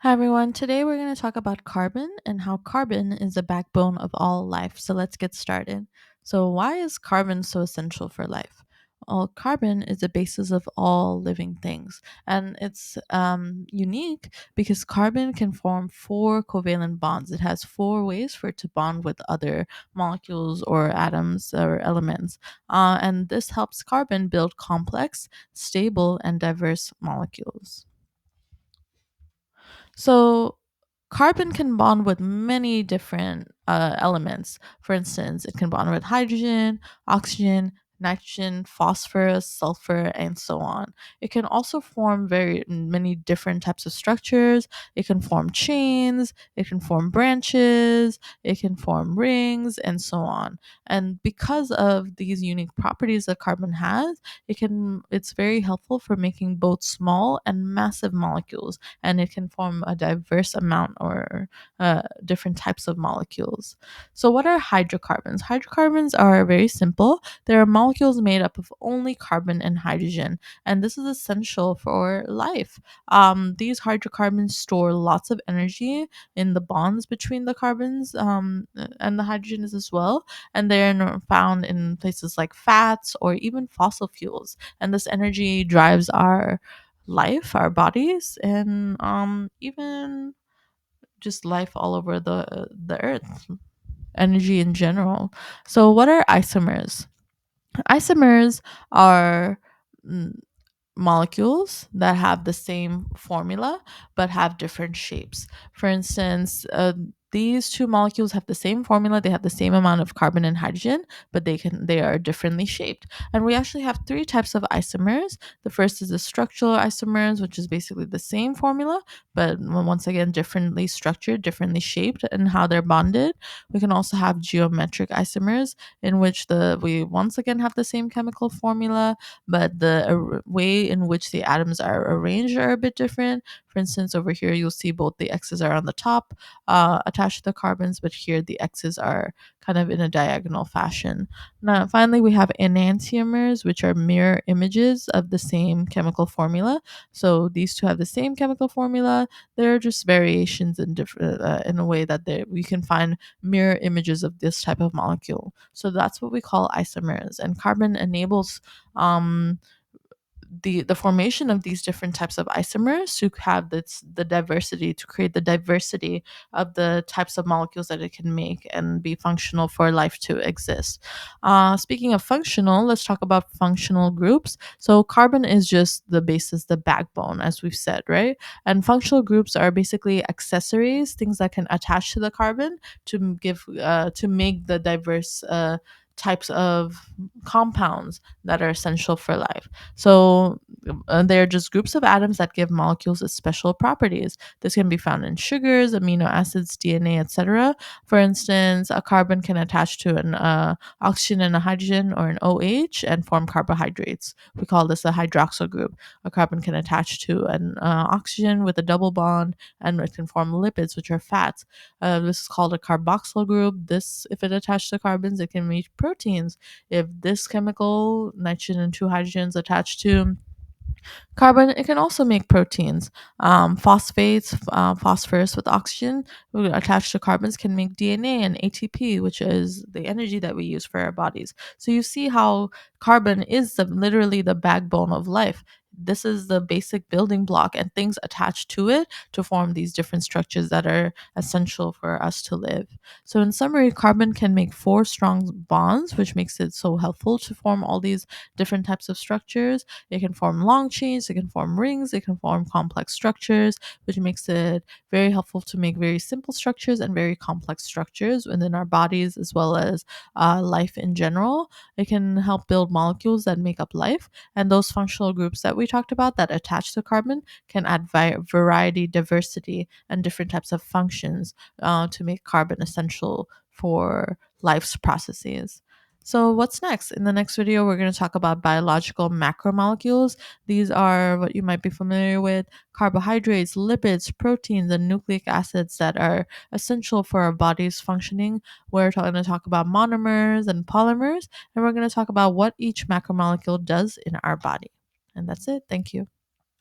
Hi everyone, today we're going to talk about carbon and how carbon is the backbone of all life. So let's get started. So, why is carbon so essential for life? Well, carbon is the basis of all living things, and it's unique because carbon can form four covalent bonds. It has four ways for it to bond with other molecules or atoms or elements, and this helps carbon build complex, stable, and diverse molecules. So, carbon can bond with many different elements. For instance, it can bond with hydrogen, oxygen, nitrogen, phosphorus, sulfur, and so on. It can also form very many different types of structures. It can form chains, it can form branches, it can form rings, and so on. And because of these unique properties that carbon has, it's very helpful for making both small and massive molecules, and it can form a diverse amount or different types of molecules. So, what are hydrocarbons? Hydrocarbons are very simple. They are molecules made up of only carbon and hydrogen, and this is essential for life. These hydrocarbons store lots of energy in the bonds between the carbons and the hydrogens as well, and they're found in places like fats or even fossil fuels. And this energy drives our life, our bodies, and even just life all over the earth, energy in general. So, what are isomers? Isomers are mm, molecules that have the same formula but have different shapes. For instance, these two molecules have the same formula, they have the same amount of carbon and hydrogen, but they are differently shaped. And we actually have three types of isomers. The first is the structural isomers, which is basically the same formula, but once again differently structured, differently shaped, and how they're bonded. We can also have geometric isomers, in which the we once again have the same chemical formula, but the way in which the atoms are arranged are a bit different. For instance, over here you'll see both the X's are on the top attached to the carbons, but here the X's are kind of in a diagonal fashion. Now, finally, we have enantiomers, which are mirror images of the same chemical formula. So these two have the same chemical formula. They're just variations in different in a way that we can find mirror images of this type of molecule. So that's what we call isomers, and carbon enables um, the formation of these different types of isomers to have the diversity, to create the diversity of the types of molecules that it can make and be functional for life to exist. Speaking of functional, let's talk about functional groups. So carbon is just the basis, the backbone, as we've said, right? And functional groups are basically accessories, things that can attach to the carbon to make the diverse types of compounds that are essential for life. So they're just groups of atoms that give molecules its special properties. This can be found in sugars, amino acids, DNA, etc. For instance, a carbon can attach to an oxygen and a hydrogen or an OH and form carbohydrates. We call this a hydroxyl group. A carbon can attach to an oxygen with a double bond and it can form lipids, which are fats. This is called a carboxyl group. This, if it attached to carbons, it can make proteins. If this chemical, nitrogen and two hydrogens attached to carbon, it can also make proteins. Phosphates, phosphorus with oxygen attached to carbons can make DNA and ATP, which is the energy that we use for our bodies. So you see how carbon is literally the backbone of life. This is the basic building block, and things attached to it to form these different structures that are essential for us to live. So, in summary, carbon can make four strong bonds, which makes it so helpful to form all these different types of structures. It can form long chains, it can form rings, it can form complex structures, which makes it very helpful to make very simple structures and very complex structures within our bodies, as well as life in general. It can help build molecules that make up life, and those functional groups that we talked about that attach to carbon can add variety, diversity, and different types of functions to make carbon essential for life's processes. So, what's next? In the next video, we're going to talk about biological macromolecules. These are what you might be familiar with: carbohydrates, lipids, proteins, and nucleic acids that are essential for our body's functioning. We're going to talk about monomers and polymers, and we're going to talk about what each macromolecule does in our body. And that's it. Thank you.